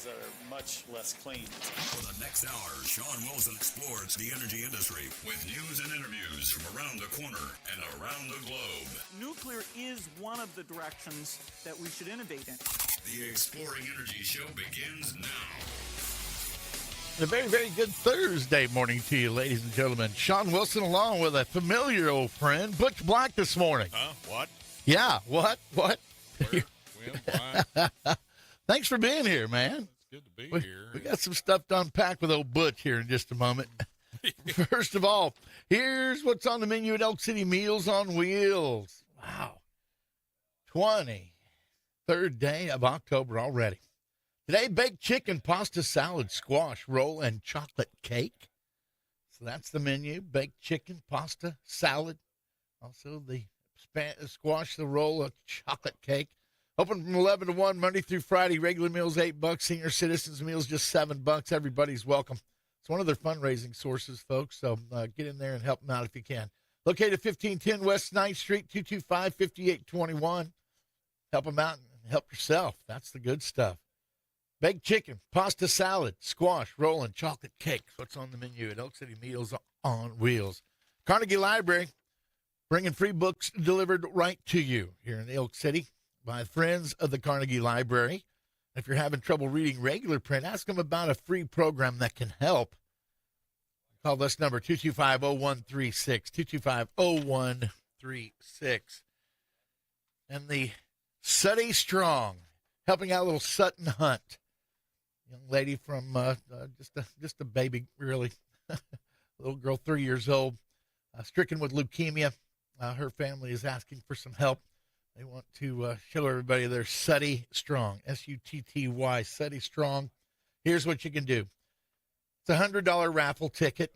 that are much less clean. For the next hour, Shawn Wilson explores the energy industry with news and interviews from around the corner and around the globe. Nuclear is one of the directions that we should innovate in. The Exploring Energy Show begins now. A very, very good Thursday morning to you, ladies and gentlemen. Shawn Wilson along with a familiar old friend, Butch Black, this morning. What? Yeah, what? Where? When? Why? Thanks for being here, man. It's good to be here. We got some stuff to unpack with old Butch here in just a moment. First of all, here's what's on the menu at Elk City Meals on Wheels. Wow. 23rd day of October already. Today, baked chicken, pasta salad, squash, roll, and chocolate cake. So that's the menu, baked chicken, pasta, salad. Also the squash, the roll, a chocolate cake. Open from 11 to 1, Monday through Friday. Regular meals, $8. Senior citizens meals, just $7. Everybody's welcome. It's one of their fundraising sources, folks, so get in there and help them out if you can. Located 1510 West 9th Street, 225-5821. Help them out and help yourself. That's the good stuff. Baked chicken, pasta salad, squash, roll, and chocolate cake. What's on the menu at Elk City Meals on Wheels. Carnegie Library, bringing free books delivered right to you here in Elk City by friends of the Carnegie Library. If you're having trouble reading regular print, ask them about a free program that can help. Call this number, 225-0136, 225-0136. And the Sutty Strong, helping out a little Sutton Hunt. Young lady from just a baby, really. Little girl, 3 years old, stricken with leukemia. Her family is asking for some help. They want to show everybody they're Sutty Strong, S-U-T-T-Y, Sutty Strong. Here's what you can do. It's a $100 raffle ticket.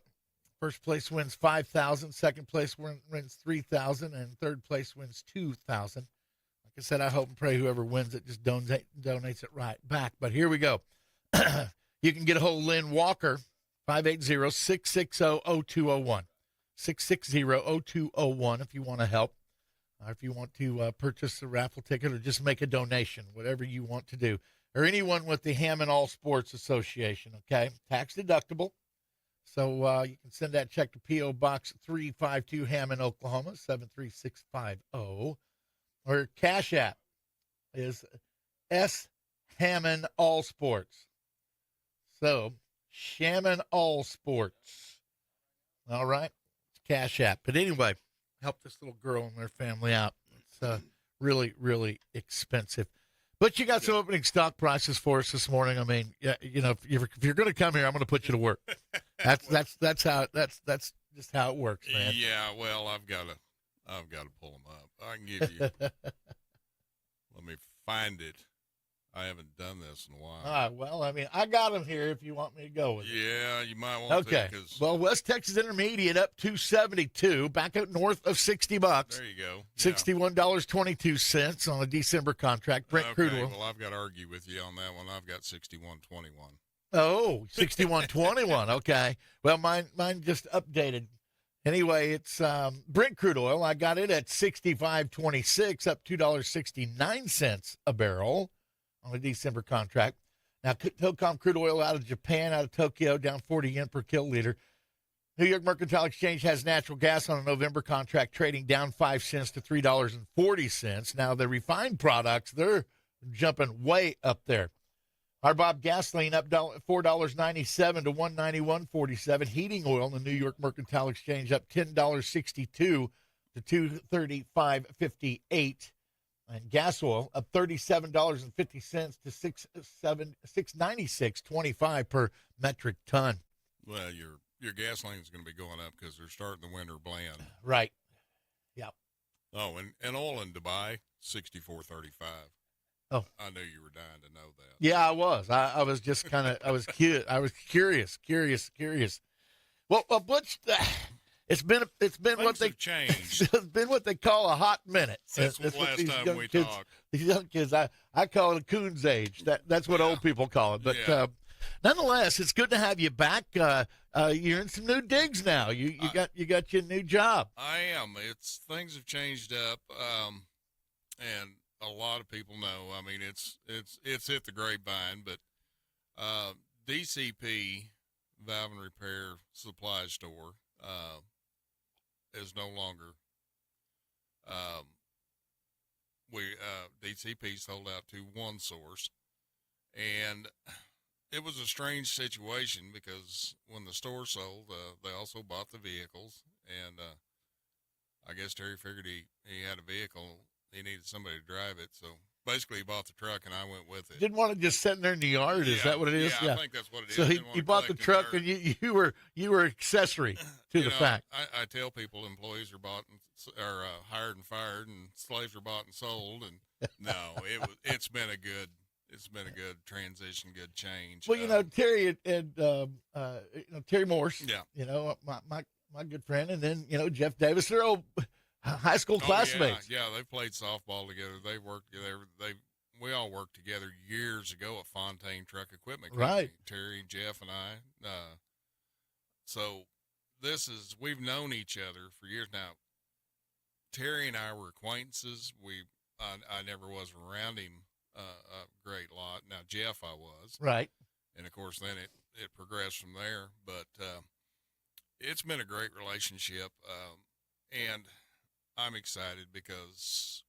First place wins $5,000. Second place wins $3,000, and third place wins $2,000. Like I said, I hope and pray whoever wins it just donates it right back. But here we go. You can get a hold of Lynn Walker, 580-660-0201. 660-0201 if you want to help. If you want to purchase a raffle ticket or just make a donation, whatever you want to do. Or anyone with the Hammond All Sports Association, okay? Tax deductible. So you can send that check to P.O. Box 352, Hammond, Oklahoma, 73650. Or Cash App is S. Hammond All Sports. So, Hammond All Sports. All right? It's Cash App. But anyway, help this little girl and their family out. It's really, really expensive. But you got some opening stock prices for us this morning. I mean, you know, if you're going to come here, I'm going to put you to work. That's just how it works, man. Yeah, well, I've got to pull them up. I can give you. Let me find it. I haven't done this in a while. Well, I mean, I got them here if you want me to go with it. Yeah, you might want to. Okay. Well, West Texas Intermediate up $2.72, back up north of $60. There you go. Yeah. $61.22 on a December contract. Brent crude oil. Well, I've got to argue with you on that one. I've got $61.21. Oh, $61.21. Okay. Well, mine just updated. Anyway, it's Brent crude oil. I got it at $65.26, up $2.69 a barrel on a December contract. Now, Tocom crude oil out of Japan, out of Tokyo, down 40 yen per kiloliter. New York Mercantile Exchange has natural gas on a November contract trading down 5 cents to $3.40. Now, the refined products, they're jumping way up there. Our Bob gasoline up $4.97 to $191.47. Heating oil in the New York Mercantile Exchange up $10.62 to $235.58. And gas oil up $37.50 to $696.25 per metric ton. Well, your gasoline is going to be going up because they're starting the winter blend. Right. Yep. Oh, and oil in Dubai, $64.35. Oh, I knew you were dying to know that. Yeah, I was. I was just kind of. I was curious. Well, Butch, it's been Things what they changed. It's been what they call a hot minute. Since the last time we talked. These young kids, I call it a coon's age. That's what old people call it. But nonetheless, it's good to have you back. You're in some new digs now. You got your new job. I am. Things have changed up, and a lot of people know. I mean, it's hit the grapevine, but DCP Valve and Repair Supply Store is no longer. DCP sold out to One Source, and it was a strange situation because when the store sold, they also bought the vehicles, and I guess Terry figured he had a vehicle, he needed somebody to drive it, so basically he bought the truck and I went with it. Didn't want it just sitting there in the yard. Is that what it is? Yeah, I think that's what it is. So he bought the truck, and you were accessory to the fact. I tell people employees are bought and are hired and fired, and slaves are bought and sold. And no, it's been a good transition, good change. Well, Terry and Terry Morse. Yeah. My good friend, and then Jeff Davis. They're all high school classmates. Yeah, they played softball together. They worked together. We all worked together years ago at Fontaine Truck Equipment Company. Right. Terry, Jeff, and I. So we've known each other for years now. Terry and I were acquaintances. I never was around him a great lot. Now Jeff, I was. Right. And of course, then it progressed from there. But it's been a great relationship, and I'm excited because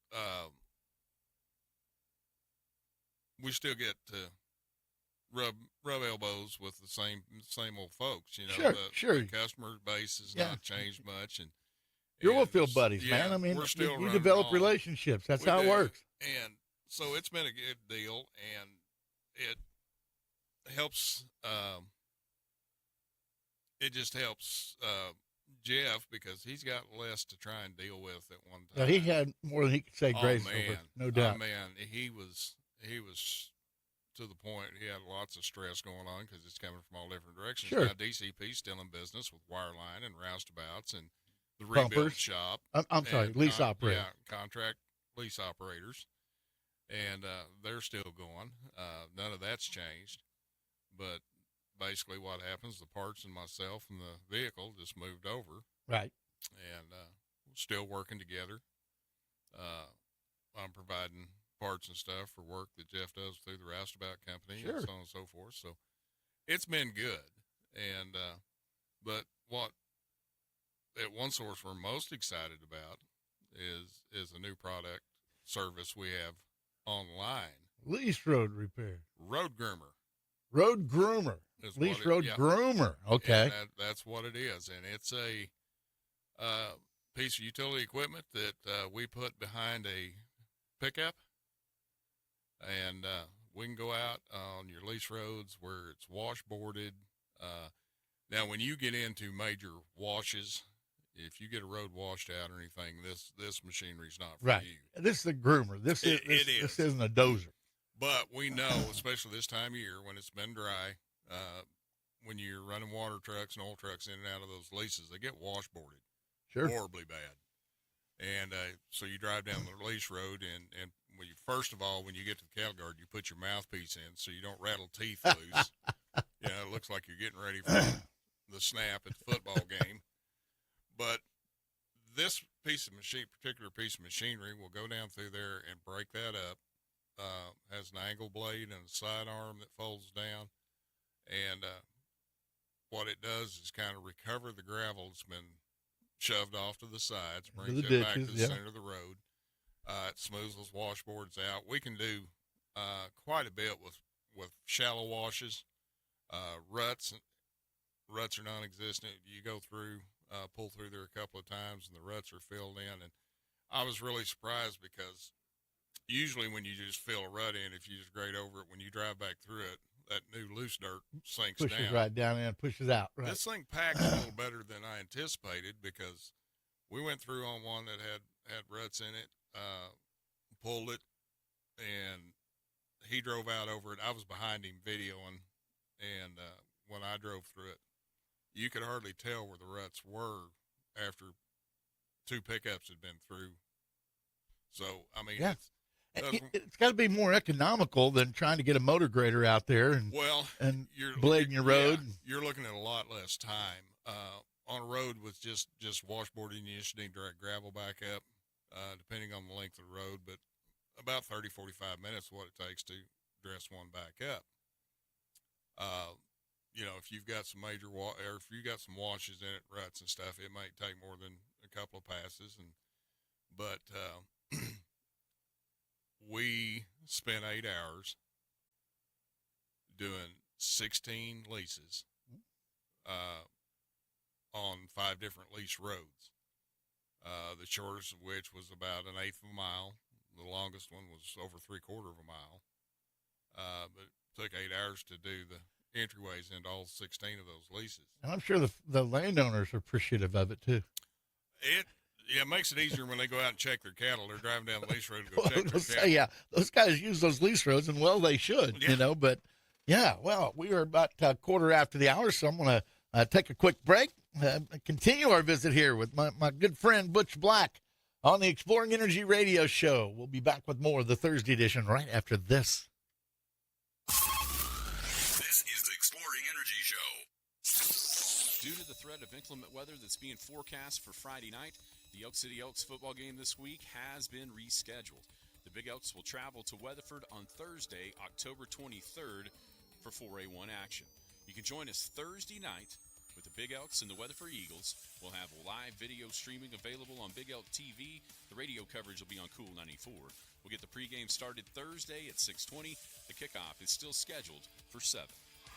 we still get to rub elbows with the same old folks. Sure. The customer base has not changed much, and you're Oilfield buddies, man. I mean, we're still you develop relationships. That's how it works. And so it's been a good deal, and it helps. It just helps Jeff because he's got less to try and deal with at one time. Yeah, he had more than he could say grace over, no doubt. Oh, man, he was to the point he had lots of stress going on because it's coming from all different directions. Sure. Now DCP's still in business with wireline and roustabouts and the rebuild Pumpers. shop. I'm sorry, lease operators. Yeah, contract lease operators, and they're still going. None of that's changed, but basically what happens, the parts and myself and the vehicle just moved over. Right. And still working together. I'm providing parts and stuff for work that Jeff does through the Roustabout Company and so on and so forth. So it's been good. And but what at One Source we're most excited about is a new product service we have online. Lease road repair. Road Groomer. Road Groomer. Lease road groomer. Okay. And that's what it is. And it's a piece of utility equipment that we put behind a pickup. And we can go out on your lease roads where it's washboarded. Now, when you get into major washes, if you get a road washed out or anything, this machinery's not for you. This is a groomer. This isn't a dozer. But we know, especially this time of year when it's been dry, when you're running water trucks and oil trucks in and out of those leases, they get washboarded. Sure. Horribly bad. And so you drive down the lease road, and first of all, when you get to the cattle guard, you put your mouthpiece in so you don't rattle teeth loose. It looks like you're getting ready for the snap at the football game. But this particular piece of machinery will go down through there and break that up. Has an angle blade and a sidearm that folds down. And what it does is kind of recover the gravel that's been shoved off to the sides, brings it back to the center of the road. It smooths those washboards out. We can do quite a bit with shallow washes. Ruts are non-existent. You go through, pull through there a couple of times, and the ruts are filled in. And I was really surprised because usually when you just fill a rut in, if you just grade over it, when you drive back through it, that new loose dirt sinks down. Pushes right down and pushes out. Right. This thing packs a little better than I anticipated because we went through on one that had ruts in it, pulled it, and he drove out over it. I was behind him videoing, and when I drove through it, you could hardly tell where the ruts were after two pickups had been through. So, I mean, it's got to be more economical than trying to get a motor grader out there and blading your road. You're looking at a lot less time on a road with just washboarding. You just need to drag gravel back up, depending on the length of the road, but about 30, 45 minutes is what it takes to dress one back up. if you've got some major or if you got some washes in it, ruts and stuff, it might take more than a couple of passes. But we spent 8 hours doing 16 leases on 5 different lease roads. The shortest of which was about 1/8 of a mile. The longest one was over 3/4 of a mile. But it took 8 hours to do the entryways into all 16 of those leases. And I'm sure the landowners are appreciative of it, too. It makes it easier when they go out and check their cattle. They're driving down the lease road to go check their cattle. Yeah, those guys use those lease roads, and, well, they should, But, yeah, well, we are about a quarter after the hour, so I'm going to take a quick break, continue our visit here with my good friend Butch Black on the Exploring Energy Radio Show. We'll be back with more of the Thursday edition right after this. This is the Exploring Energy Show. Due to the threat of inclement weather that's being forecast for Friday night, the Elk City Elks football game this week has been rescheduled. The Big Elks will travel to Weatherford on Thursday, October 23rd for 4A1 action. You can join us Thursday night with the Big Elks and the Weatherford Eagles. We'll have live video streaming available on Big Elk TV. The radio coverage will be on Cool 94. We'll get the pregame started Thursday at 6:20. The kickoff is still scheduled for 7.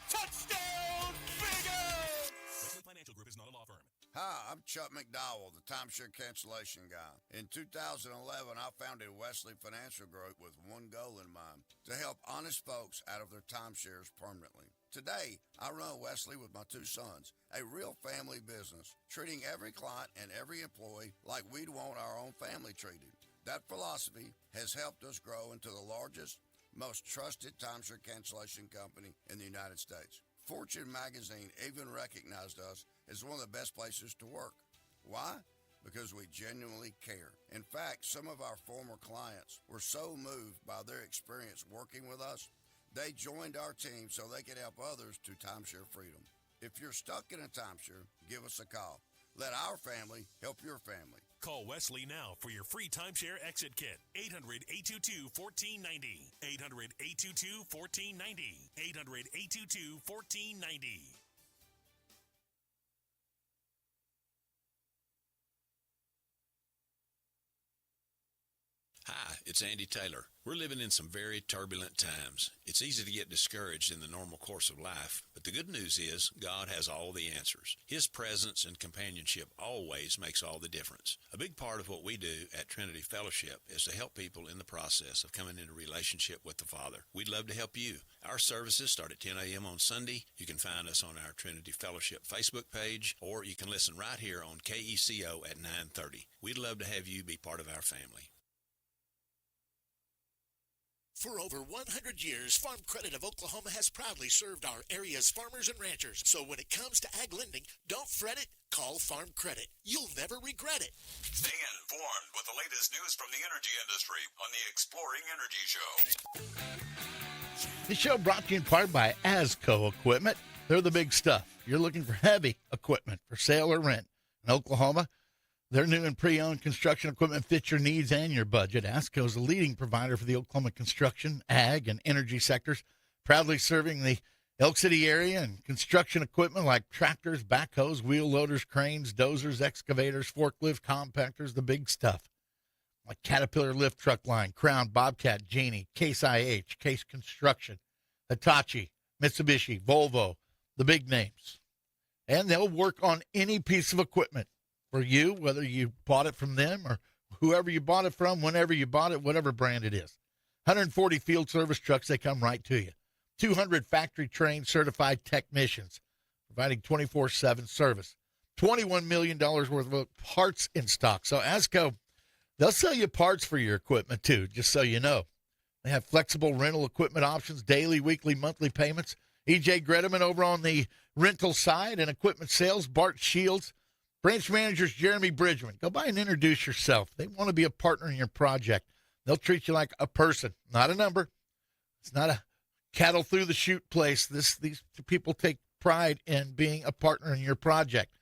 Touchdown, Big Elks! Wesley Financial Group is not a law firm. Hi, I'm Chuck McDowell, the timeshare cancellation guy. In 2011, I founded Wesley Financial Group with one goal in mind, to help honest folks out of their timeshares permanently. Today, I run Wesley with my 2 sons, a real family business, treating every client and every employee like we'd want our own family treated. That philosophy has helped us grow into the largest, most trusted timeshare cancellation company in the United States. Fortune magazine even recognized us as one of the best places to work. Why? Because we genuinely care. In fact, some of our former clients were so moved by their experience working with us, they joined our team so they could help others to timeshare freedom. If you're stuck in a timeshare, give us a call. Let our family help your family. Call Wesley now for your free timeshare exit kit. 800-822-1490. 800-822-1490. 800-822-1490. Hi, it's Andy Taylor. We're living in some very turbulent times. It's easy to get discouraged in the normal course of life, but the good news is God has all the answers. His presence and companionship always makes all the difference. A big part of what we do at Trinity Fellowship is to help people in the process of coming into relationship with the Father. We'd love to help you. Our services start at 10 a.m. on Sunday. You can find us on our Trinity Fellowship Facebook page, or you can listen right here on KECO at 9:30. We'd love to have you be part of our family. For over 100 years, Farm Credit of Oklahoma has proudly served our area's farmers and ranchers. So when it comes to ag lending, don't fret it. Call Farm Credit. You'll never regret it. Stay informed with the latest news from the energy industry on the Exploring Energy Show. This show brought to you in part by ASCO Equipment. They're the big stuff. You're looking for heavy equipment for sale or rent in Oklahoma. Their new and pre-owned construction equipment fits your needs and your budget. ASCO is a leading provider for the Oklahoma construction, ag, and energy sectors, proudly serving the Elk City area and construction equipment like tractors, backhoes, wheel loaders, cranes, dozers, excavators, forklift, compactors, the big stuff. Like Caterpillar Lift Truck Line, Crown, Bobcat, Genie, Case IH, Case Construction, Hitachi, Mitsubishi, Volvo, the big names. And they'll work on any piece of equipment for you, whether you bought it from them or whoever you bought it from, whenever you bought it, whatever brand it is. 140 field service trucks, they come right to you. 200 factory-trained certified technicians providing 24/7 service. $21 million worth of parts in stock. So ASCO, they'll sell you parts for your equipment too, just so you know. They have flexible rental equipment options, daily, weekly, monthly payments. E.J. Gredeman over on the rental side and equipment sales, Bart Shields. Branch managers Jeremy Bridgman. Go by and introduce yourself. They want to be a partner in your project. They'll treat you like a person, not a number. It's not a cattle through the chute place. These people take pride in being a partner in your project.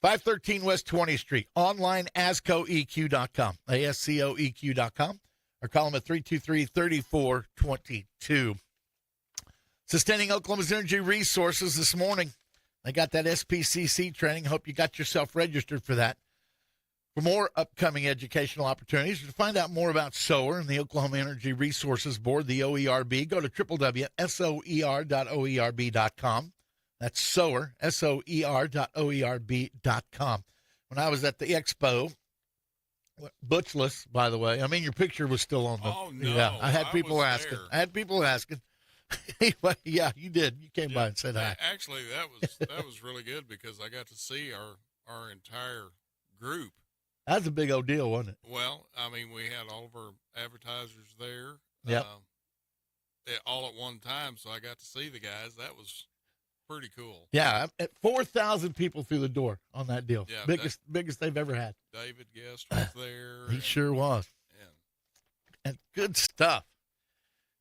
513 West 20th Street. Online, ASCOEQ.com, ASCOEQ.com, or call them at 323-3422. Sustaining Oklahoma's energy resources this morning. They got that SPCC training. Hope you got yourself registered for that. For more upcoming educational opportunities, to find out more about SOER and the Oklahoma Energy Resources Board, the OERB, go to www.soer.oerb.com. That's SOER, SOER.oerb.com. When I was at the expo, butchless, by the way. I mean, your picture was still on the. Oh, no. Yeah, I had people asking. There. Anyway, yeah, you did. You came by and said hi. Actually, that was really good because I got to see our entire group. That's a big old deal, wasn't it? Well, I mean, we had all of our advertisers there. Yep. All at one time, so I got to see the guys. That was pretty cool. Yeah, 4,000 people through the door on that deal. Yeah, biggest they've ever had. David Guest was there. He sure was. And good stuff.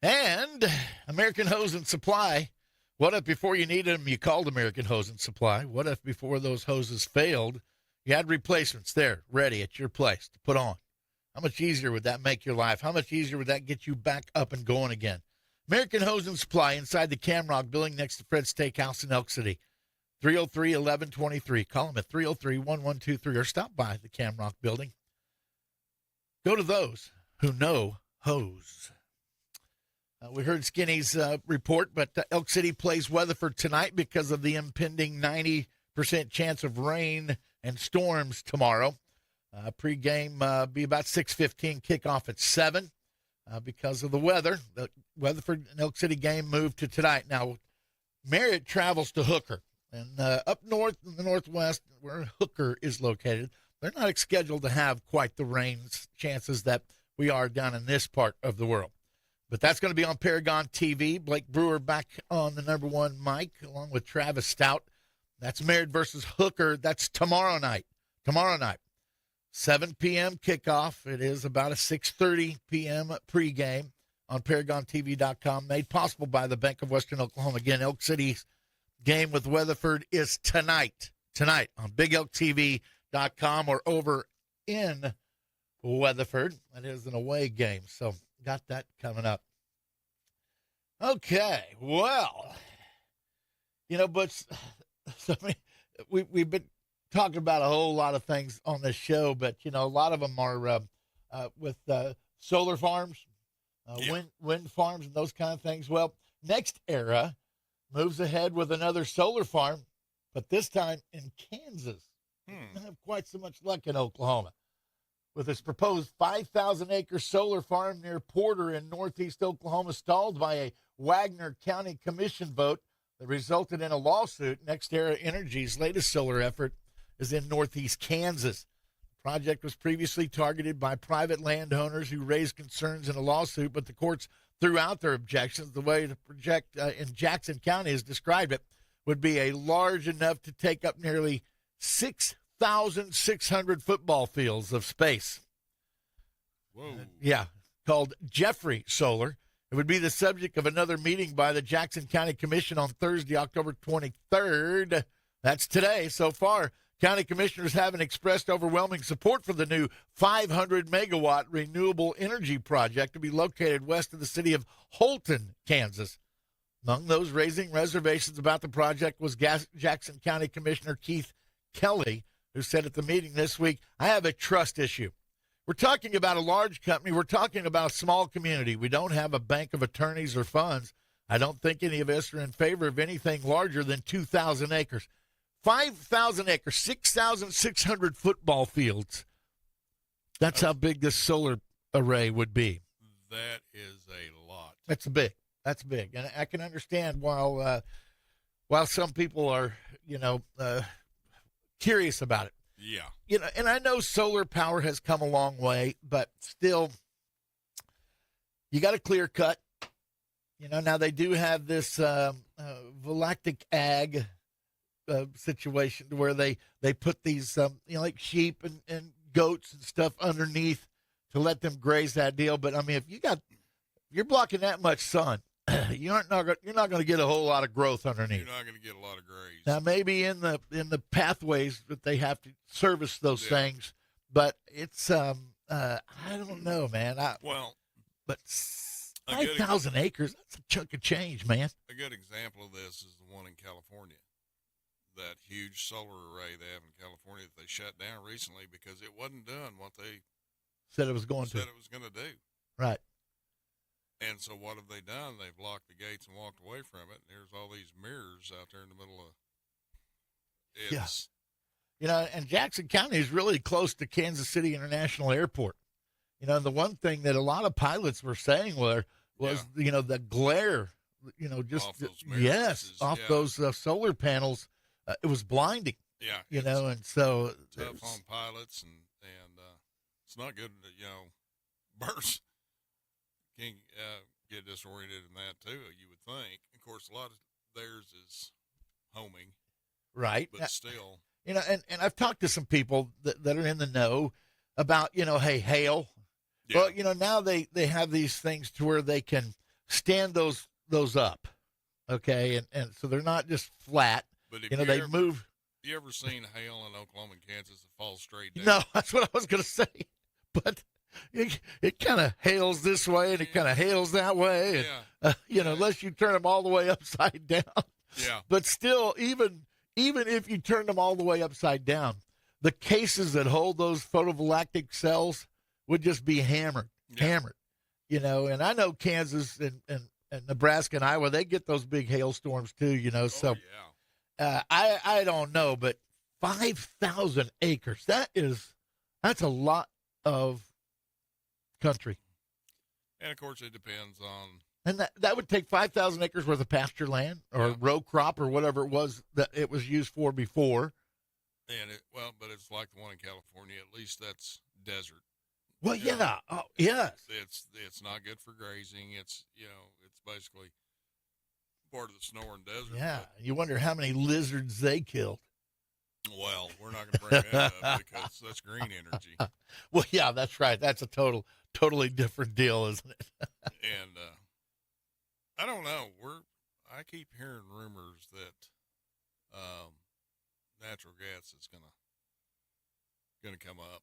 And American Hose and Supply. What if before you needed them, you called American Hose and Supply? What if before those hoses failed, you had replacements there, ready at your place to put on? How much easier would that make your life? How much easier would that get you back up and going again? American Hose and Supply inside the Camrock building next to Fred's Steakhouse in Elk City. 303-1123. Call them at 303-1123 or stop by the Camrock building. Go to those who know hose. We heard Skinny's report, but Elk City plays Weatherford tonight because of the impending 90% chance of rain and storms tomorrow. Pre-game be about 6:15, kickoff at 7 because of the weather. The Weatherford and Elk City game moved to tonight. Now, Marriott travels to Hooker, and up north in the northwest where Hooker is located, they're not scheduled to have quite the rain chances that we are down in this part of the world. But that's going to be on Paragon TV. Blake Brewer back on the number one mic along with Travis Stout. That's Marriott versus Hooker. That's tomorrow night. 7 p.m. kickoff. It is about a 6:30 p.m. pregame on ParagonTV.com. Made possible by the Bank of Western Oklahoma. Again, Elk City's game with Weatherford is tonight on BigElkTV.com or over in Weatherford. That is an away game, so got that coming up. Okay, well, but I mean, we've been talking about a whole lot of things on this show, but a lot of them are with solar farms, wind farms, and those kind of things. Well, Next Era moves ahead with another solar farm, but this time in Kansas. Don't have quite so much luck in Oklahoma. With its proposed 5,000-acre solar farm near Porter in northeast Oklahoma stalled by a Wagner County Commission vote that resulted in a lawsuit, Next Era Energy's latest solar effort is in northeast Kansas. The project was previously targeted by private landowners who raised concerns in a lawsuit, but the courts threw out their objections. The way the project in Jackson County has described it would be a large enough to take up nearly 6,600 football fields of space. Whoa. Called Jeffrey Solar. It would be the subject of another meeting by the Jackson County Commission on Thursday, October 23rd. That's today. So far, county commissioners haven't expressed overwhelming support for the new 500-megawatt renewable energy project to be located west of the city of Holton, Kansas. Among those raising reservations about the project was Jackson County Commissioner Keith Kelly, who said at the meeting this week, I have a trust issue. We're talking about a large company. We're talking about a small community. We don't have a bank of attorneys or funds. I don't think any of us are in favor of anything larger than 2,000 acres. 5,000 acres, 6,600 football fields. That's how big this solar array would be. That is a lot. That's big. And I can understand while some people are, curious about it. Yeah. And I know solar power has come a long way, but still, you got to clear cut. Now they do have this volactic ag situation where they put these, like sheep and goats and stuff underneath to let them graze that deal. But I mean, if you're blocking that much sun, you're not going to get a whole lot of growth underneath. You're not going to get a lot of graze. Now, maybe in the pathways that they have to service those things, but it's I don't know, man. 5,000 acres, that's a chunk of change, man. A good example of this is the one in California. That huge solar array they have in California that they shut down recently because it wasn't doing what they Said it was going said to. it was going to do. Right. And so what have they done? They've locked the gates and walked away from it. And there's all these mirrors out there in the middle of it's You know, and Jackson County is really close to Kansas City International Airport. You know, the one thing that a lot of pilots were saying was you know, the glare, you know, just off those mirrors those solar panels, it was blinding. Yeah, you know, and so tough on pilots, and it's not good to, you know, birds can get disoriented in that too. You would think. Of course, a lot of theirs is homing, right? But still, you know, and I've talked to some people that are in the know about, you know, hey, hail. Yeah. Well, you know, now they have these things to where they can stand those up, okay, and so they're not just flat. But if you know, they move. You ever seen hail in Oklahoma and Kansas that falls straight down? No, that's what I was going to say. But it kind of hails this way and it kind of hails that way. And, you know, unless you turn them all the way upside down. Yeah. But still, even if you turn them all the way upside down, the cases that hold those photovoltaic cells would just be hammered. You know, and I know Kansas and Nebraska and Iowa, they get those big hailstorms too, you know. So I don't know, but 5,000 acres, that's a lot of country. And of course it depends on. And that would take 5,000 acres worth of pasture land or row crop or whatever it was that it was used for before. And but it's like the one in California. At least that's desert. Well, yeah. Oh, yes. It's not good for grazing. It's, you know, it's basically part of the Sonoran Desert. Yeah. You wonder how many lizards they killed. Well, we're not going to bring that up because that's green energy. Well, yeah, that's right. That's a totally different deal, isn't it? And I don't know. I keep hearing rumors that natural gas is gonna come up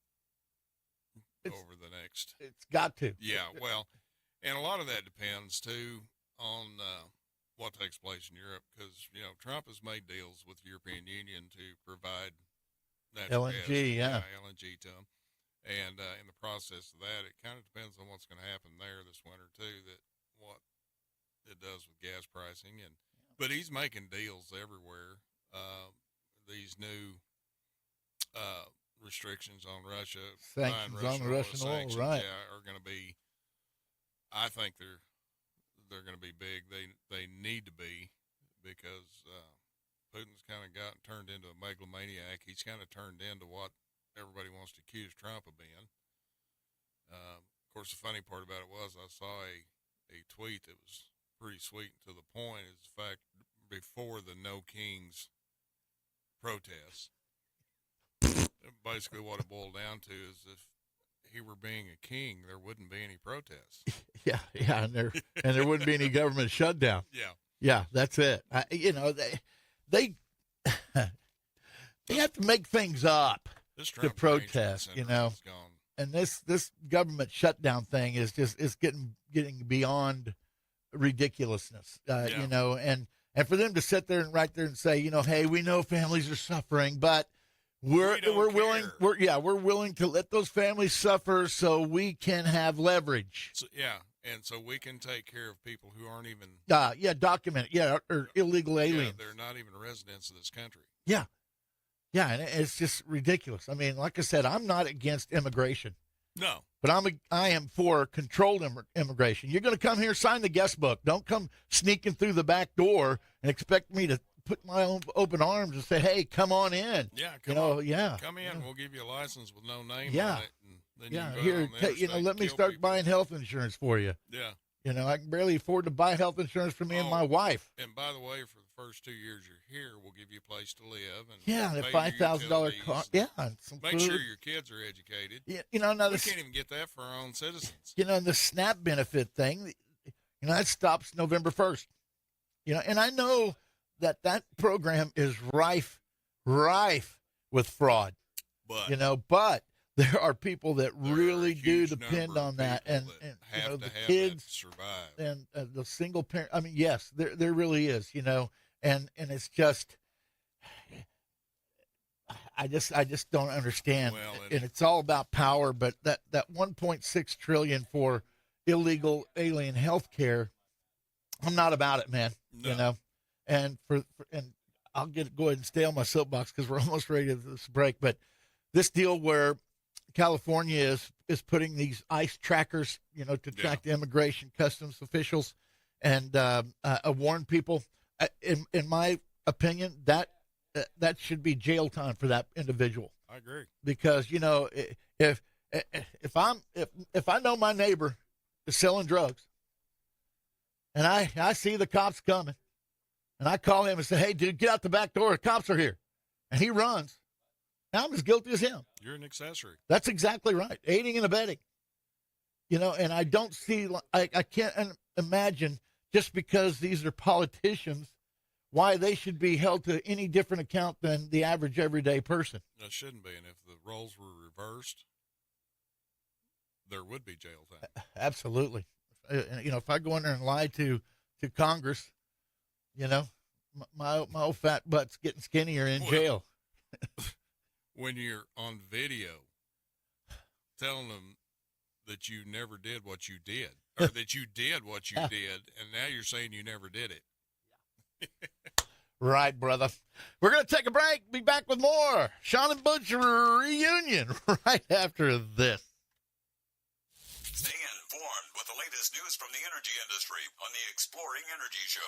over the next. It's got to. Yeah, well, and a lot of that depends too on what takes place in Europe, because you know Trump has made deals with the European Union to provide natural LNG, gas, LNG to them, and in the process of that, it kind of depends on what's going to happen there this winter too. That what it does with gas pricing, but he's making deals everywhere. These new restrictions on Russia, sanctions on the Russian oil, right? Yeah, are going to be. I think they're going to be big. They need to be, because Putin's kind of gotten turned into a megalomaniac. He's kind of turned into what everybody wants to accuse Trump of being. Of course, the funny part about it was I saw a tweet that was pretty sweet and to the point. Is the fact before the No Kings protests, basically what it boiled down to is if he were being a king, there wouldn't be any protests. Yeah, and there wouldn't be any government shutdown. Yeah, that's it. You know, they have to make things up to protest. You know, and this government shutdown thing is getting beyond ridiculousness. You know, and for them to sit there and right there and say, you know, hey, we know families are suffering, but we're willing to let those families suffer so we can have leverage. So, and so we can take care of people who aren't even documented, or illegal aliens. They're not even residents of this country. Yeah, and it's just ridiculous. I mean, like I said, I'm not against immigration. No. But I am for controlled immigration. You're going to come here, sign the guest book. Don't come sneaking through the back door and expect me to put my own open arms and say, hey, come on in. Yeah, come in. We'll give you a license with no name on it. And then you can go let me start buying health insurance for you. Yeah. You know, I can barely afford to buy health insurance for me and my wife. And by the way, for the first 2 years you're here, we'll give you a place to live. And the $5,000 car. Yeah, and some make food. Sure your kids are educated. Yeah, you know, now we can't even get that for our own citizens. You know, the SNAP benefit thing, you know, that stops November 1st. You know, and I know that program is rife with fraud. But you know, but there are people that There are really a do huge depend number of on that, people and that you have know, to the have that kids to survive. and the single parent. I mean, yes, there really is, and it's just, I just don't understand. Well, And it's all about power. But that 1.6 trillion for illegal alien health care, I'm not about it, man. No. And and I'll go ahead and stay on my soapbox because we're almost ready to this break. But this deal where California is putting these ICE trackers, to track the immigration customs officials and warn people. In my opinion, that should be jail time for that individual. I agree. Because if I know my neighbor is selling drugs, and I see the cops coming, and I call him and say, "Hey, dude, get out the back door. The cops are here," and he runs, now I'm as guilty as him. You're an accessory. That's exactly right. Aiding and abetting. And I don't see, I can't imagine, just because these are politicians, why they should be held to any different account than the average everyday person. That shouldn't be. And if the roles were reversed, there would be jail time. Absolutely. If I go in there and lie to Congress, my old fat butt's getting skinnier in jail. When you're on video telling them that you never did what you did, or that you did what you did, and now you're saying you never did it. Right, brother. We're going to take a break. Be back with more Shawn and Butch reunion right after this. Stay informed with the latest news from the energy industry on the Exploring Energy Show.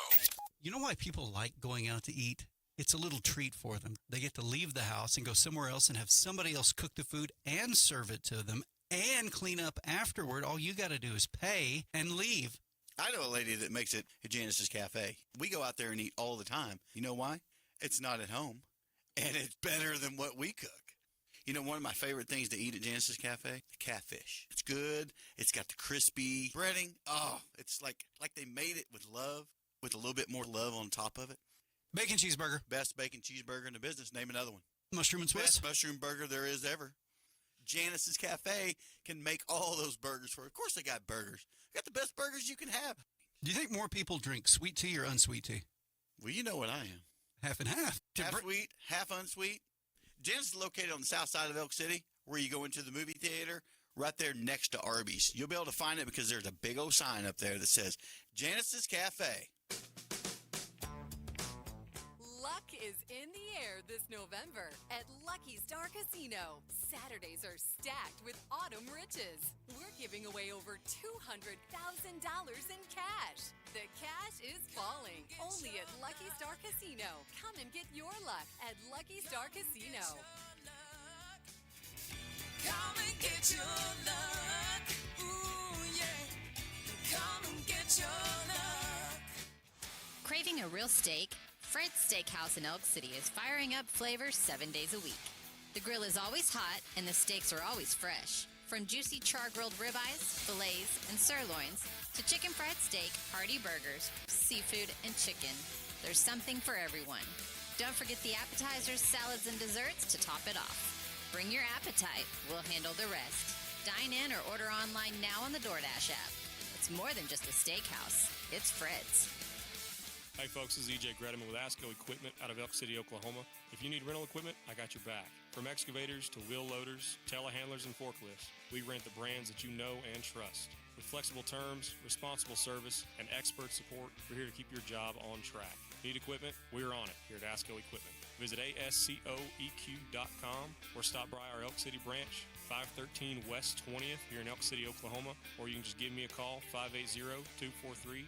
You know why people like going out to eat? It's a little treat for them. They get to leave the house and go somewhere else and have somebody else cook the food and serve it to them and clean up afterward. All you got to do is pay and leave. I know a lady that makes it at Janice's Cafe. We go out there and eat all the time. You know why? It's not at home, and it's better than what we cook. One of my favorite things to eat at Janice's Cafe, the catfish. It's good. It's got the crispy breading. Oh, it's like they made it with love, with a little bit more love on top of it. Bacon cheeseburger. Best bacon cheeseburger in the business. Name another one. Mushroom and Swiss. Best mushroom burger there is ever. Janice's Cafe can make all those burgers for you. Of course they got burgers. They got the best burgers you can have. Do you think more people drink sweet tea or unsweet tea? Well, you know what I am. Half and half. Half sweet, half unsweet. Janice is located on the south side of Elk City, where you go into the movie theater, right there next to Arby's. You'll be able to find it because there's a big old sign up there that says Janice's Cafe. Luck is in the air this November at Lucky Star Casino. Saturdays are stacked with autumn riches. We're giving away over $200,000 in cash. The cash is falling only at Lucky Star Casino. Come and get your luck at Lucky Star Casino. Come and get your luck. Ooh, yeah. Come and get your luck. Craving a real steak? Fred's Steakhouse in Elk City is firing up flavors 7 days a week. The grill is always hot and the steaks are always fresh. From juicy char-grilled ribeyes, fillets, and sirloins to chicken fried steak, hearty burgers, seafood, and chicken, there's something for everyone. Don't forget the appetizers, salads, and desserts to top it off. Bring your appetite. We'll handle the rest. Dine in or order online now on the DoorDash app. It's more than just a steakhouse. It's Fred's. Hey folks, this is EJ Gredeman with ASCO Equipment out of Elk City, Oklahoma. If you need rental equipment, I got your back. From excavators to wheel loaders, telehandlers, and forklifts, we rent the brands that you know and trust. With flexible terms, responsible service, and expert support, we're here to keep your job on track. Need equipment? We're on it here at ASCO Equipment. Visit ASCOEQ.com or stop by our Elk City branch, 513 West 20th here in Elk City, Oklahoma, or you can just give me a call, 580-243-9233.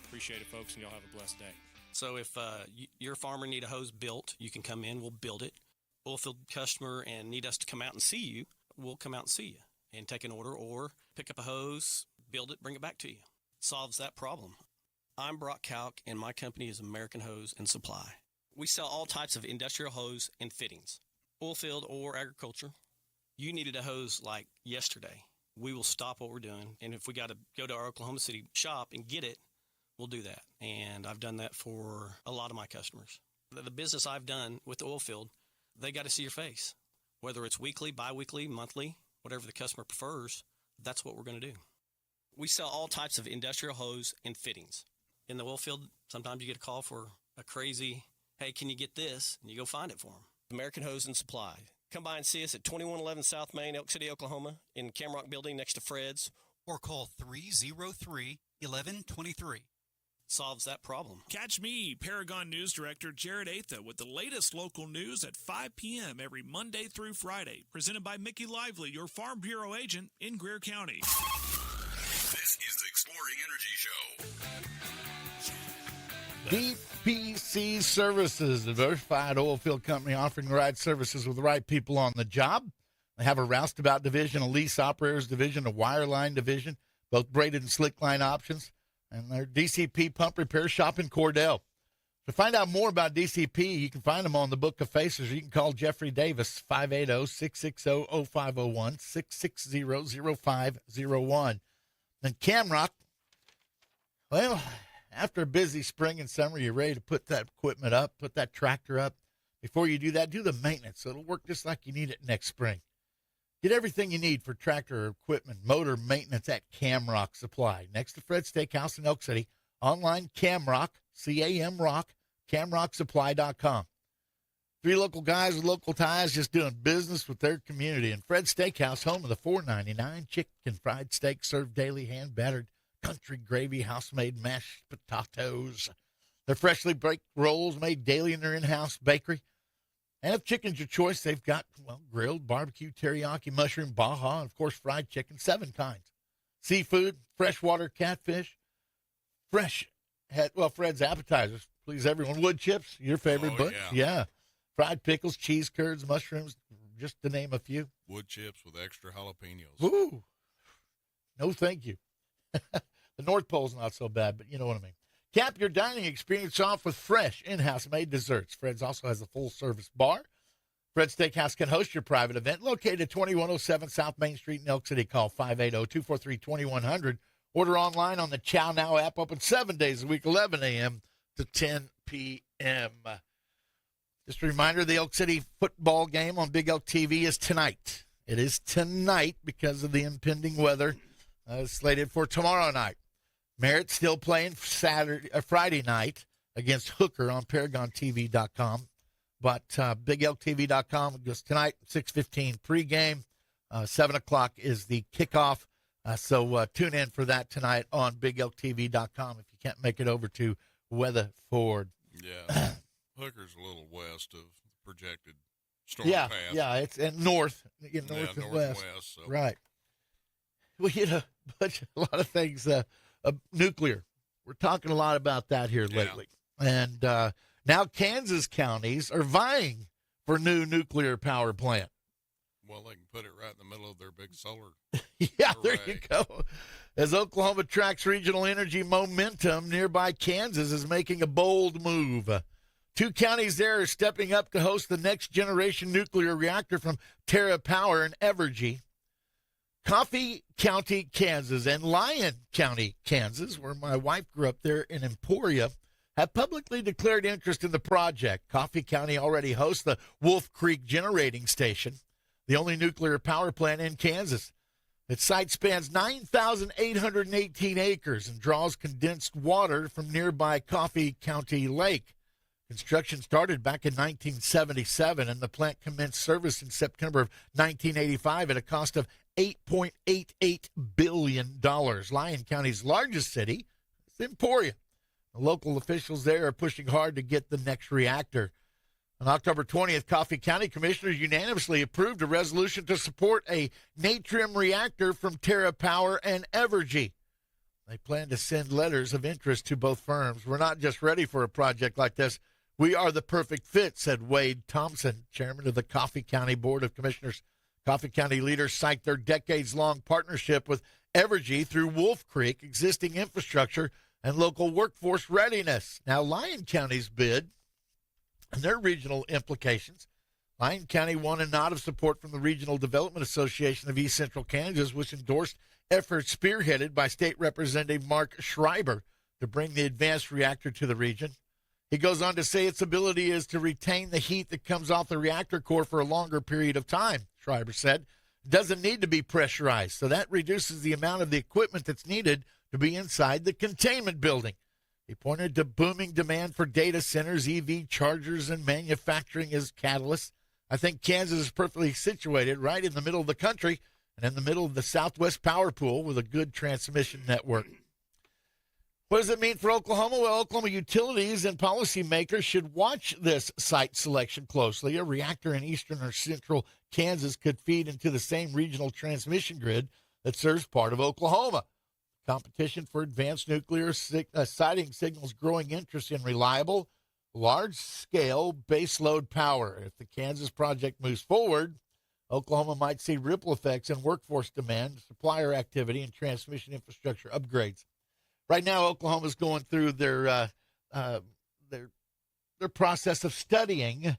Appreciate it, folks, and y'all have a blessed day. So if your farmer need a hose built, you can come in, we'll build it. Oilfield customer and need us to come out and see you, we'll come out and see you and take an order or pick up a hose, build it, bring it back to you. Solves that problem. I'm Brock Kalk, and my company is American Hose and Supply. We sell all types of industrial hose and fittings, oilfield or agriculture. You needed a hose like yesterday. We will stop what we're doing, and if we got to go to our Oklahoma City shop and get it, we'll do that. And I've done that for a lot of my customers. The business I've done with the Oilfield, they got to see your face. Whether it's weekly, bi-weekly, monthly, whatever the customer prefers, that's what we're going to do. We sell all types of industrial hose and fittings. In the oil field, sometimes you get a call for a crazy, hey, can you get this? And you go find it for them. American Hose and Supply. Come by and see us at 2111 South Main, Elk City, Oklahoma, in Camrock Building next to Fred's. Or call 303-1123. Solves that problem. Catch me, Paragon News Director Jared Atha, with the latest local news at 5 p.m. every Monday through Friday. Presented by Mickey Lively, your Farm Bureau agent in Greer County. This is the Exploring Energy Show. DPC Services, a verified oil field company offering ride services with the right people on the job. They have a roustabout division, a lease operators division, a wireline division, both braided and slick line options, and their DCP pump repair shop in Cordell. To find out more about DCP, you can find them on the Book of Faces, or you can call Jeffrey Davis, 580-660-0501, 660-0501. And Camrock, well, after a busy spring and summer, you're ready to put that equipment up, put that tractor up. Before you do that, do the maintenance so it'll work just like you need it next spring. Get everything you need for tractor equipment, motor maintenance at Camrock Supply. Next to Fred's Steakhouse in Elk City. Online, Camrock, C-A-M-Rock, CamrockSupply.com. 3 local guys with local ties just doing business with their community. And Fred's Steakhouse, home of the $4.99 chicken fried steak served daily, hand-battered country gravy, house-made mashed potatoes. Their freshly baked rolls made daily in their in-house bakery. And if chicken's your choice, they've got, well, grilled, barbecue, teriyaki, mushroom, baja, and, of course, fried chicken, 7 kinds. Seafood, freshwater catfish, Fred's appetizers. Please, everyone. Wood chips, your favorite, Butch? Yeah. Fried pickles, cheese curds, mushrooms, just to name a few. Wood chips with extra jalapenos. Ooh. No, thank you. The North Pole's not so bad, but you know what I mean. Cap your dining experience off with fresh, in-house made desserts. Fred's also has a full-service bar. Fred's Steakhouse can host your private event located at 2107 South Main Street in Elk City. Call 580-243-2100. Order online on the Chow Now app, open 7 days a week, 11 a.m. to 10 p.m. Just a reminder, the Elk City football game on Big Elk TV is tonight. It is tonight because of the impending weather. Slated for tomorrow night. Merritt's still playing Friday night against Hooker on ParagonTV.com. But BigElkTV.com goes tonight, 6:15 pregame. 7 o'clock is the kickoff. So tune in for that tonight on BigElkTV.com if you can't make it over to Weatherford. Yeah. Hooker's a little west of projected storm path. Yeah, it's in north and west. So. Right. We hit a lot of things. Nuclear. We're talking a lot about that here lately. And now Kansas counties are vying for new nuclear power plant. Well, they can put it right in the middle of their big solar. Yeah, there you go. As Oklahoma tracks regional energy momentum, nearby Kansas is making a bold move. 2 counties there are stepping up to host the next generation nuclear reactor from Terra Power in Evergy. Coffee County, Kansas, and Lyon County, Kansas, where my wife grew up there in Emporia, have publicly declared interest in the project. Coffee County already hosts the Wolf Creek Generating Station, the only nuclear power plant in Kansas. Its site spans 9,818 acres and draws condensed water from nearby Coffee County Lake. Construction started back in 1977, and the plant commenced service in September of 1985 at a cost of $8.88 billion. Lyon County's largest city is Emporia. The local officials there are pushing hard to get the next reactor. On October 20th, Coffee County commissioners unanimously approved a resolution to support a Natrium reactor from Terra Power and Evergy. They plan to send letters of interest to both firms. We're not just ready for a project like this. We are the perfect fit, said Wade Thompson, chairman of the Coffee County Board of Commissioners. Coffee County leaders cite their decades-long partnership with Evergy through Wolf Creek, existing infrastructure, and local workforce readiness. Now, Lyon County's bid and their regional implications. Lyon County won a nod of support from the Regional Development Association of East Central Kansas, which endorsed efforts spearheaded by State Representative Mark Schreiber to bring the advanced reactor to the region. He goes on to say its ability is to retain the heat that comes off the reactor core for a longer period of time, Schreiber said. It doesn't need to be pressurized, so that reduces the amount of the equipment that's needed to be inside the containment building. He pointed to booming demand for data centers, EV chargers, and manufacturing as catalysts. I think Kansas is perfectly situated right in the middle of the country and in the middle of the Southwest Power Pool with a good transmission network. What does it mean for Oklahoma? Well, Oklahoma utilities and policymakers should watch this site selection closely. A reactor in eastern or central Kansas could feed into the same regional transmission grid that serves part of Oklahoma. Competition for advanced nuclear siting signals growing interest in reliable, large-scale baseload power. If the Kansas project moves forward, Oklahoma might see ripple effects in workforce demand, supplier activity, and transmission infrastructure upgrades. Right now, Oklahoma's going through their process of studying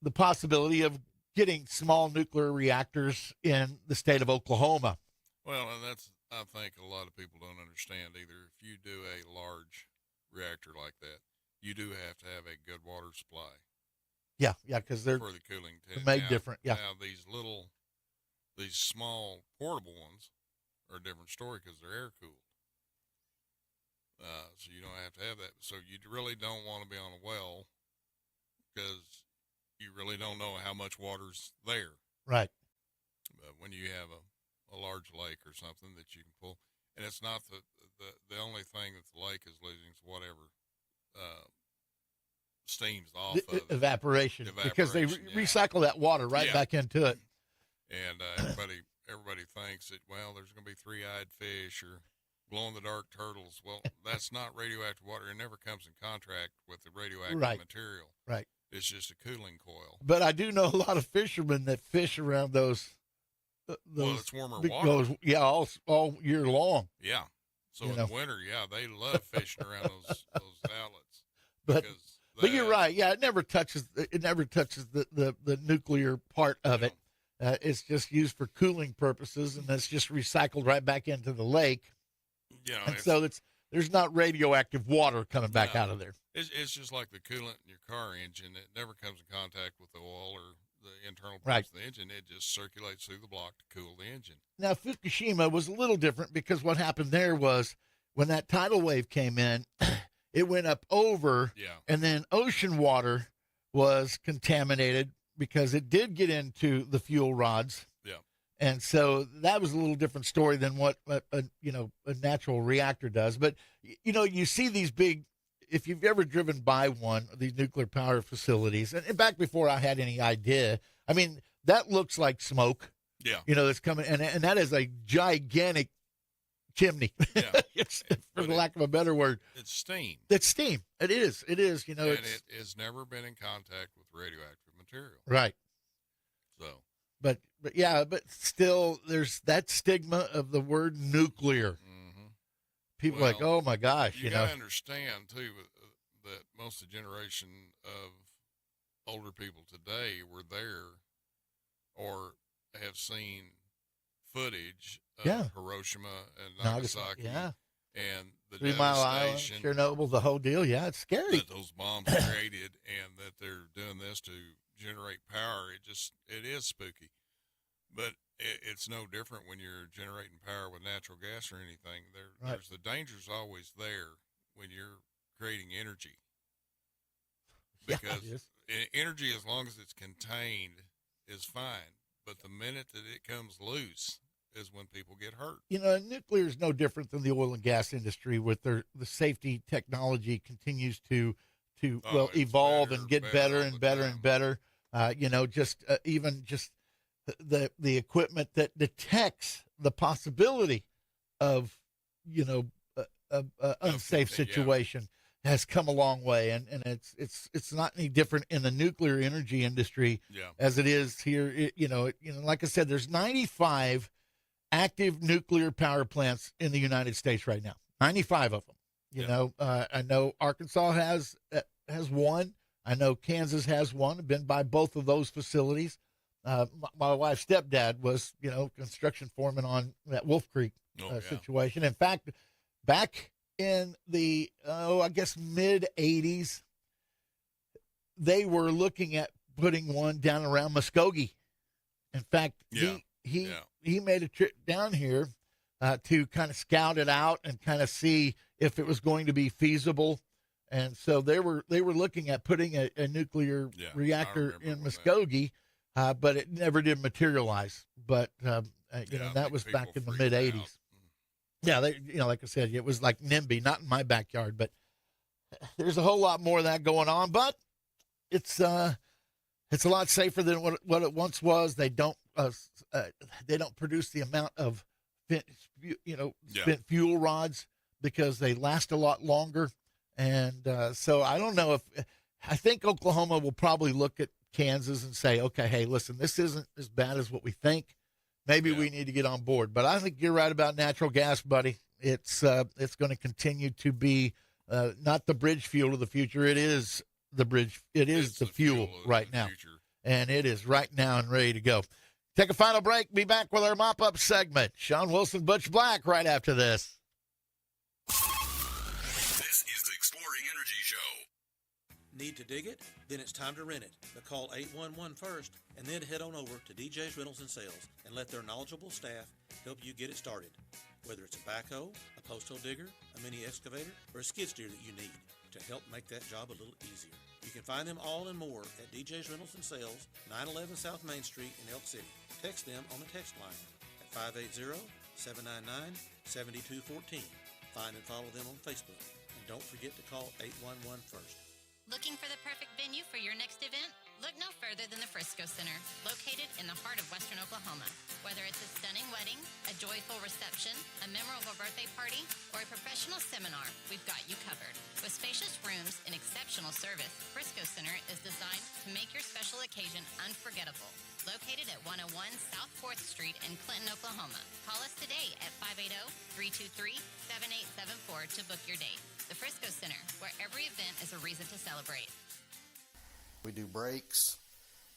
the possibility of getting small nuclear reactors in the state of Oklahoma. Well, and that's, I think a lot of people don't understand either. If you do a large reactor like that, you do have to have a good water supply. Yeah, because they're for the cooling. made now, different. Yeah. Now these small portable ones are a different story because they're air cooled. So you don't have to have that. So you really don't want to be on a well because you really don't know how much water's there. Right. But when you have a large lake or something that you can pull, and it's not the only thing that the lake is losing is whatever steams off of evaporation, because they recycle that water right back into it. And everybody thinks that, well, there's going to be three-eyed fish or glow-in-the-dark turtles. Well, that's not radioactive water. It never comes in contact with the radioactive material. Right. It's just a cooling coil. But I do know a lot of fishermen that fish around those well, it's warmer water. All year long. Yeah. So in the winter, they love fishing around those outlets. But you're right. Yeah, it never touches the nuclear part of it. It's just used for cooling purposes, and it's just recycled right back into the lake. Yeah. And so there's not radioactive water coming back out of there. It's just like the coolant in your car engine. It never comes in contact with the oil or the internal parts of the engine. It just circulates through the block to cool the engine. Now, Fukushima was a little different because what happened there was when that tidal wave came in, it went up over, and then ocean water was contaminated because it did get into the fuel rods. Yeah. And so that was a little different story than what a natural reactor does. But, you see these big, if you've ever driven by one of these nuclear power facilities, and back before I had any idea, I mean, that looks like smoke. Yeah. That's coming, and that is a gigantic chimney, for lack of a better word. It's steam. It's steam. It is. And it has never been in contact with radioactive material. Right. So. But still, there's that stigma of the word nuclear. Mm-hmm. People are like, oh my gosh, you gotta understand too that most of the generation of older people today were there or have seen footage of Hiroshima and Nagasaki, and the 3 Mile Island, Chernobyl, the whole deal. Yeah, it's scary that those bombs created, and that they're doing this to generate power. It is spooky, but it's no different when you're generating power with natural gas or anything. There's the danger's always there when you're creating energy, because energy, as long as it's contained, is fine. But the minute that it comes loose is when people get hurt. Nuclear is no different than the oil and gas industry, with the safety technology continues to evolve and get better and better and better. Even the equipment that detects the possibility of unsafe situation has come a long way, and it's not any different in the nuclear energy industry as it is here. Like I said, there's 95 active nuclear power plants in the United States right now. 95 of them. I know Arkansas has one. I know Kansas has one. I've been by both of those facilities. My wife's stepdad was, construction foreman on that Wolf Creek situation. In fact, back in the, I guess, mid-'80s, they were looking at putting one down around Muskogee. In fact, he made a trip down here to kind of scout it out and kind of see if it was going to be feasible. And so they were looking at putting a nuclear reactor in Muskogee, but it never did materialize. But that was back in the mid '80s. Yeah, like I said, it was like NIMBY, not in my backyard, but there's a whole lot more of that going on. But it's a lot safer than what it once was. They don't produce the amount of spent fuel rods because they last a lot longer. And so I don't know I think Oklahoma will probably look at Kansas and say, okay, hey, listen, this isn't as bad as what we think. Maybe we need to get on board. But I think you're right about natural gas, buddy. It's going to continue to be not the bridge fuel of the future. It is the bridge. It's the fuel right now. And it is right now and ready to go. Take a final break. Be back with our mop-up segment. Shawn Wilson, Butch Black, right after this. This is the Exploring Energy Show. Need to dig it? Then it's time to rent it. But call 811 first and then head on over to DJ's Rentals and Sales and let their knowledgeable staff help you get it started. Whether it's a backhoe, a post hole digger, a mini excavator, or a skid steer that you need to help make that job a little easier. You can find them all and more at DJ's Rentals and Sales, 911 South Main Street in Elk City. Text them on the text line at 580-799-7214. Find and follow them on Facebook. And don't forget to call 811 first. Looking for the perfect venue for your next event? Look no further than the Frisco Center, located in the heart of western Oklahoma. Whether it's a stunning wedding, a joyful reception, a memorable birthday party, or a professional seminar, we've got you covered. With spacious rooms and exceptional service, Frisco Center is designed to make your special occasion unforgettable. Located at 101 South 4th Street in Clinton, Oklahoma. Call us today at 580-323-7874 to book your date. The Frisco Center, where every event is a reason to celebrate. We do brakes,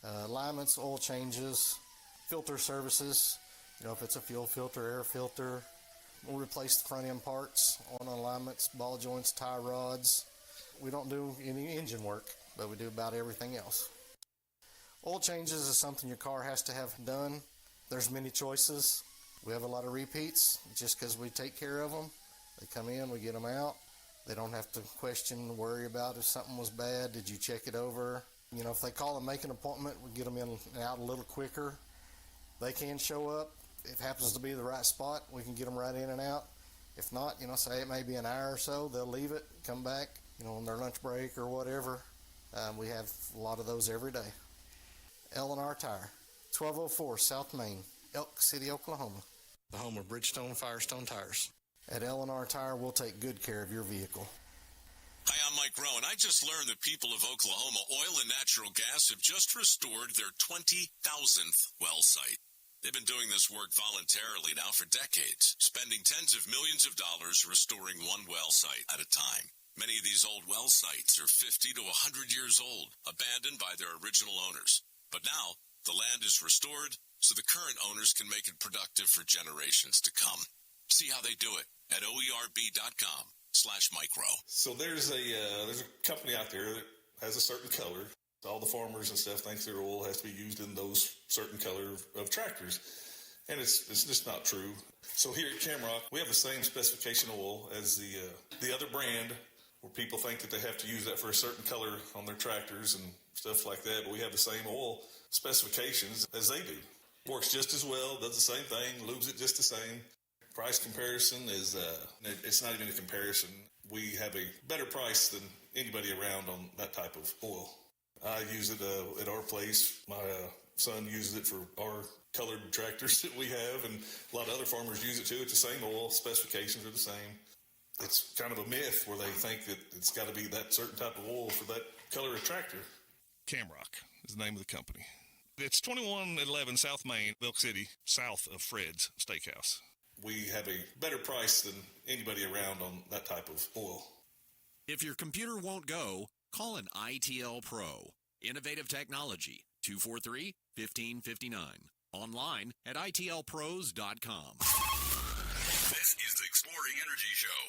alignments, oil changes, filter services. If it's a fuel filter, air filter, we'll replace the front end parts on alignments, ball joints, tie rods. We don't do any engine work, but we do about everything else. Oil changes is something your car has to have done. There's many choices. We have a lot of repeats just because we take care of them. They come in, we get them out. They don't have to question, worry about if something was bad. Did you check it over? If they call and make an appointment, we get them in and out a little quicker. They can show up. If it happens to be the right spot, we can get them right in and out. If not, say it may be an hour or so, they'll leave it, come back, on their lunch break or whatever. We have a lot of those every day. L&R Tire, 1204 South Main, Elk City, Oklahoma. The home of Bridgestone Firestone Tires. At L&R Tire, we'll take good care of your vehicle. Hi, I'm Mike Rowe, and I just learned the people of Oklahoma Oil and Natural Gas have just restored their 20,000th well site. They've been doing this work voluntarily now for decades, spending tens of millions of dollars restoring one well site at a time. Many of these old well sites are 50 to 100 years old, abandoned by their original owners. But now, the land is restored so the current owners can make it productive for generations to come. See how they do it at oerb.com/micro. So there's a company out there that has a certain color. All the farmers and stuff think their oil has to be used in those certain color of tractors. And it's just not true. So here at Camrock, we have the same specification oil as the other brand, where people think that they have to use that for a certain color on their tractors and stuff like that. But we have the same oil specifications as they do. Works just as well, does the same thing, lubes it just the same. Price comparison is, it's not even a comparison. We have a better price than anybody around on that type of oil. I use it at our place. My son uses it for our colored tractors that we have, and a lot of other farmers use it too. It's the same oil, specifications are the same. It's kind of a myth where they think that it's got to be that certain type of oil for that color of tractor. Camrock is the name of the company. It's 2111 South Main, Elk City, south of Fred's Steakhouse. We have a better price than anybody around on that type of oil. If your computer won't go, call an ITL Pro. Innovative technology, 243-1559. Online at itlpros.com. This is the Exploring Energy Show.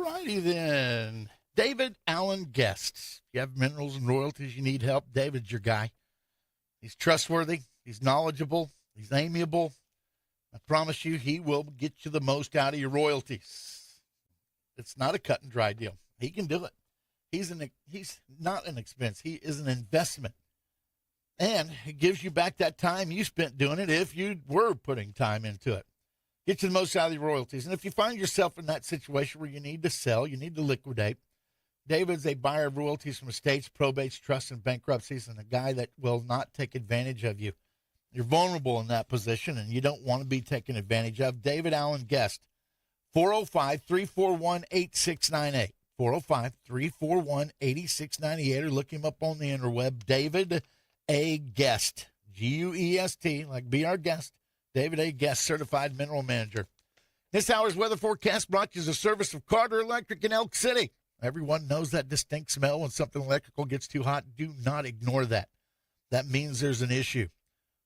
Righty then. David Allen Guest. You have minerals and royalties, you need help, David's your guy. He's trustworthy. He's knowledgeable. He's amiable. I promise you, he will get you the most out of your royalties. It's not a cut and dry deal. He can do it. He's not an expense. He is an investment. And it gives you back that time you spent doing it if you were putting time into it. Get you the most out of your royalties. And if you find yourself in that situation where you need to sell, you need to liquidate, David's a buyer of royalties from estates, probates, trusts, and bankruptcies, and a guy that will not take advantage of you. You're vulnerable in that position, and you don't want to be taken advantage of. David Allen Guest, 405-341-8698. 405-341-8698, or look him up on the interweb. David A. Guest, G-U-E-S-T, like be our guest. David A. Guest, certified mineral manager. This hour's weather forecast brought to you as a service of Carter Electric in Elk City. Everyone knows that distinct smell when something electrical gets too hot. Do not ignore that. That means there's an issue.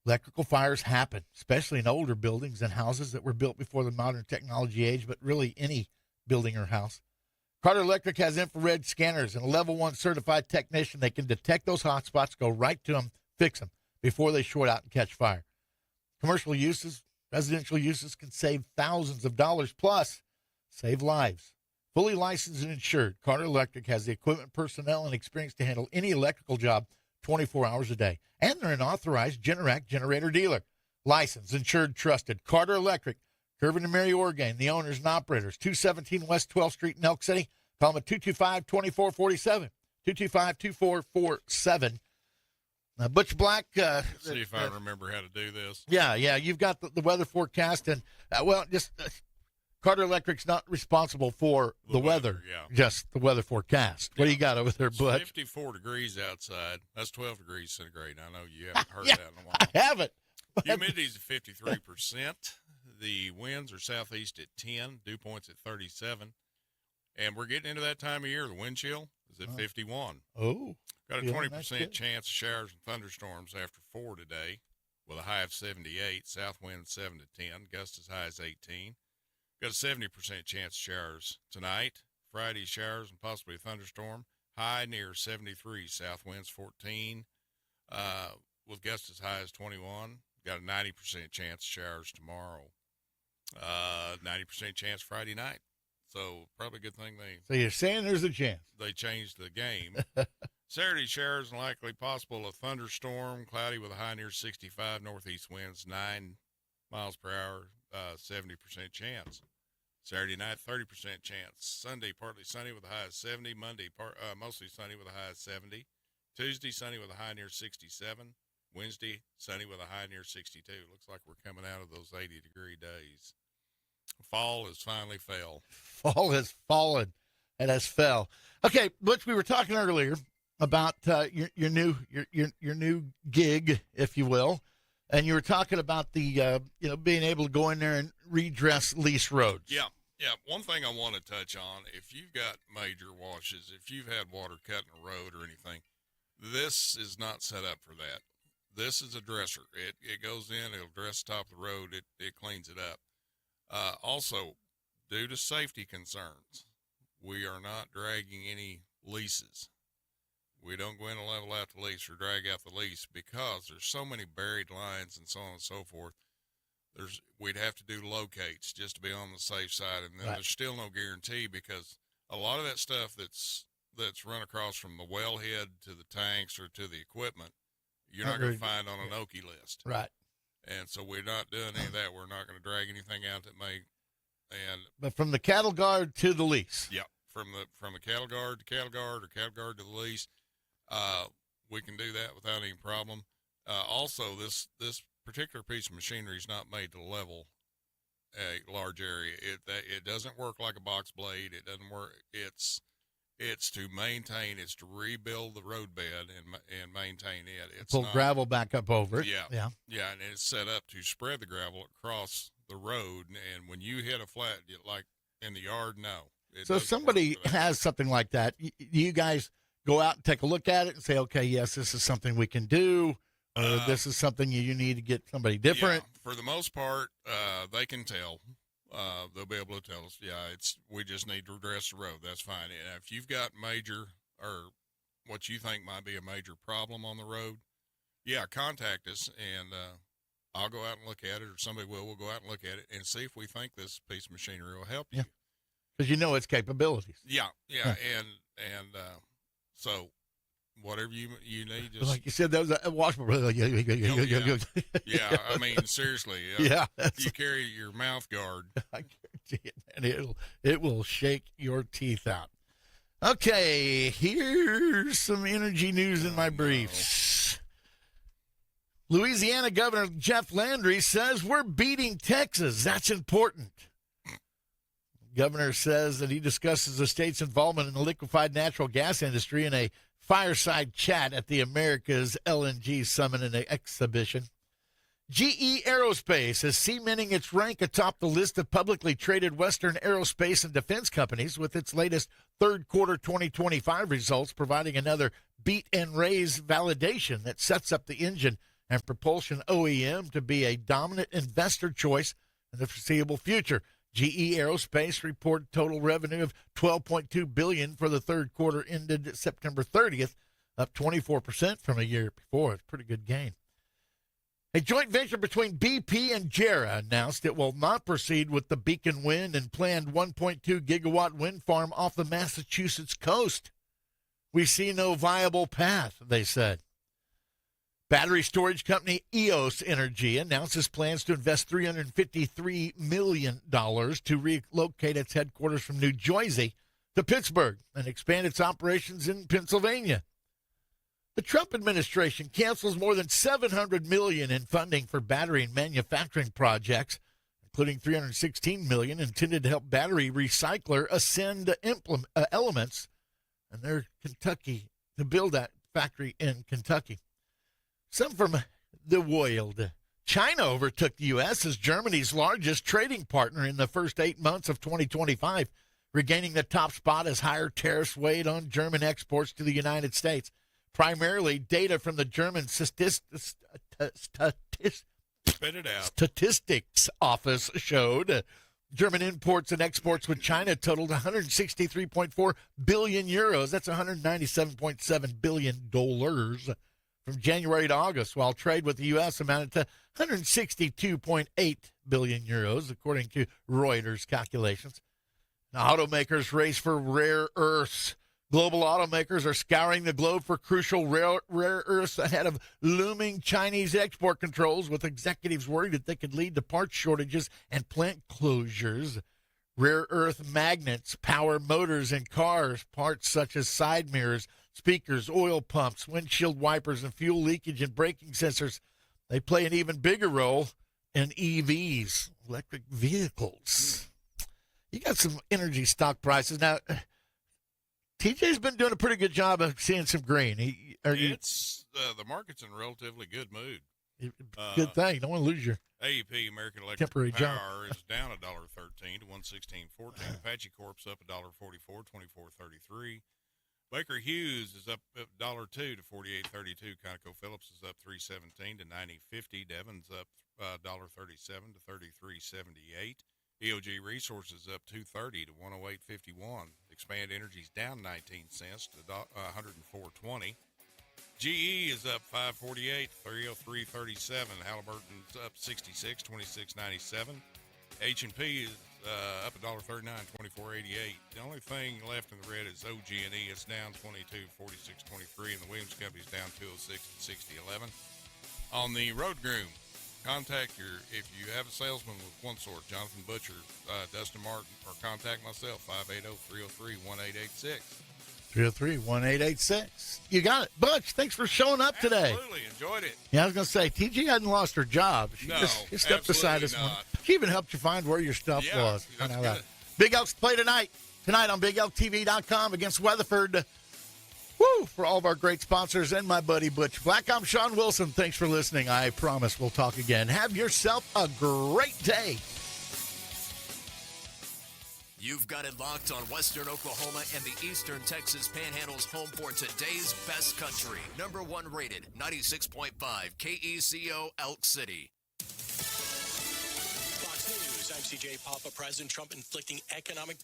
Electrical fires happen, especially in older buildings and houses that were built before the modern technology age, but really any building or house. Carter Electric has infrared scanners and a level 1 certified technician. They can detect those hot spots, go right to them, fix them before they short out and catch fire. Commercial uses, residential uses can save thousands of dollars plus save lives. Fully licensed and insured, Carter Electric has the equipment, personnel, and experience to handle any electrical job 24 hours a day. And they're an authorized Generac generator dealer. Licensed, insured, trusted. Carter Electric, Kirvin and Mary Orgain, the owners and operators, 217 West 12th Street in Elk City. Call them at 225-2447, 225-2447. Butch Black. See if I remember how to do this. Yeah. You've got the weather forecast, and, Carter Electric's not responsible for the weather, just the weather forecast. What do you got over there, Butch? 54 degrees outside. That's 12 degrees centigrade. I know you haven't heard that in a while. I haven't. Humidity's at 53%. The winds are southeast at 10. Dew point's at 37. And we're getting into that time of year. The wind chill is at 51. Oh. Got a 20% chance of showers and thunderstorms after 4 today with a high of 78. South wind 7 to 10. Gusts as high as 18. Got a 70% chance of showers tonight. Friday, showers and possibly a thunderstorm. High near 73. South winds 14. With gusts as high as 21. Got a 90% chance of showers tomorrow. 90% chance Friday night. So probably a good thing So you're saying there's a chance. They changed the game. Saturday, showers and likely possible a thunderstorm. Cloudy with a high near 65. Northeast winds 9 miles per hour. 70% chance. Saturday night, 30% chance. Sunday, partly sunny with a high of 70. Monday, mostly sunny with a high of 70. Tuesday, sunny with a high near 67. Wednesday, sunny with a high near 62. Looks like we're coming out of those 80-degree days. Fall has finally fell. Fall has fallen. It has fell. Okay, Butch, we were talking earlier about your new gig, if you will, and you were talking about the being able to go in there and redress lease roads. Yeah. One thing I want to touch on, if you've got major washes, if you've had water cut in a road or anything, this is not set up for that. This is a dresser. It goes in, it'll dress the top of the road, it cleans it up. Also, due to safety concerns, we are not dragging any leases. We don't go in and level out the lease or drag out the lease because there's so many buried lines and so on and so forth. We'd have to do locates just to be on the safe side, and then there's still no guarantee because a lot of that stuff that's run across from the wellhead to the tanks or to the equipment, you're not going to find on an Okie list. Right. And so we're not doing any of that. We're not going to drag anything out that may. But from the cattle guard to the lease. Yeah, from the cattle guard to cattle guard or cattle guard to the lease, we can do that without any problem. Also, this particular piece of machinery is not made to level a large area. It doesn't work like a box blade. It doesn't work. It's to maintain. It's to rebuild the roadbed and maintain it. It's pull gravel back up over it. Yeah, and it's set up to spread the gravel across the road. And when you hit a flat, like in the yard, no. So if somebody has something like that, you guys go out and take a look at it and say, okay, yes, this is something we can do, Or this is something you need to get somebody different? Yeah, for the most part, they can tell. They'll be able to tell us, we just need to address the road. That's fine. And if you've got major or what you think might be a major problem on the road, contact us, and I'll go out and look at it, or somebody will. We'll go out and look at it and see if we think this piece of machinery will help you. Yeah. Because you know its capabilities. Yeah. And so whatever you need, just like you said, that was a washboard. Yeah, I mean, seriously. Yeah, you carry your mouth guard. I guarantee it, and it will shake your teeth out. Okay, here's some energy news in my briefs. Louisiana Governor Jeff Landry says we're beating Texas. That's important. Governor says that he discusses the state's involvement in the liquefied natural gas industry in a fireside chat at the America's LNG Summit and Exhibition. GE Aerospace is cementing its rank atop the list of publicly traded Western aerospace and defense companies, with its latest third quarter 2025 results providing another beat and raise validation that sets up the engine and propulsion OEM to be a dominant investor choice in the foreseeable future. GE Aerospace reported total revenue of $12.2 billion for the third quarter ended September 30th, up 24% from a year before. It's a pretty good gain. A joint venture between BP and JERA announced it will not proceed with the Beacon Wind and planned 1.2 gigawatt wind farm off the Massachusetts coast. We see no viable path, they said. Battery storage company EOS Energy announces plans to invest $353 million to relocate its headquarters from New Jersey to Pittsburgh and expand its operations in Pennsylvania. The Trump administration cancels more than $700 million in funding for battery and manufacturing projects, including $316 million intended to help battery recycler Ascend Elements and their Kentucky to build that factory in Kentucky. Some from the world. China overtook the U.S. as Germany's largest trading partner in the first 8 months of 2025, regaining the top spot as higher tariffs weighed on German exports to the United States. Primarily, data from the German Statistics Office showed German imports and exports with China totaled 163.4 billion euros. That's $197.7 billion from January to August, while trade with the U.S. amounted to 162.8 billion euros, according to Reuters calculations. Now, automakers race for rare earths. Global automakers are scouring the globe for crucial rare earths ahead of looming Chinese export controls, with executives worried that they could lead to parts shortages and plant closures. Rare earth magnets power motors in cars, parts such as side mirrors, speakers, oil pumps, windshield wipers, and fuel leakage and braking sensors. They play an even bigger role in EVs, electric vehicles. You got some energy stock prices. Now, TJ's been doing a pretty good job of seeing some green. The market's in relatively good mood. Good thing. Don't want to lose your AEP, American Electric temporary job. Power, is down $1.13 to $116.14. Apache Corp's up $1.44, $24.33. Baker Hughes is up $1.02 to $48.32. ConocoPhillips is up $3.17 to $90.50. Devon's up $1.37 to $33.78. EOG Resources up $2.30 to $108.51. Expand Energy's down 19 cents to $104.20. GE is up $5.48, $303.37. Halliburton's up $66, $26.97. H&P is up $1.39, $24.88. The only thing left in the red is OG&E. It's down 22, 46.23, and the Williams Company's down 206 and 60.11. On the road groom, if you have a salesman with one sort, Jonathan Butcher, Dustin Martin, or contact myself, 580-303-1886. 303-1886. You got it. Butch, thanks for showing up today. Absolutely. Enjoyed it. Yeah, I was going to say, TG hadn't lost her job. She just stepped beside us. She even helped you find where your stuff was. That's good. Big Elks play tonight on BigElkTV.com against Weatherford. Woo! For all of our great sponsors and my buddy Butch Black, I'm Shawn Wilson. Thanks for listening. I promise we'll talk again. Have yourself a great day. You've got it locked on Western Oklahoma and the Eastern Texas Panhandle's home for today's best country. Number 1 rated, 96.5 KECO Elk City. Fox News, I'm CJ Papa. President Trump inflicting economic punishment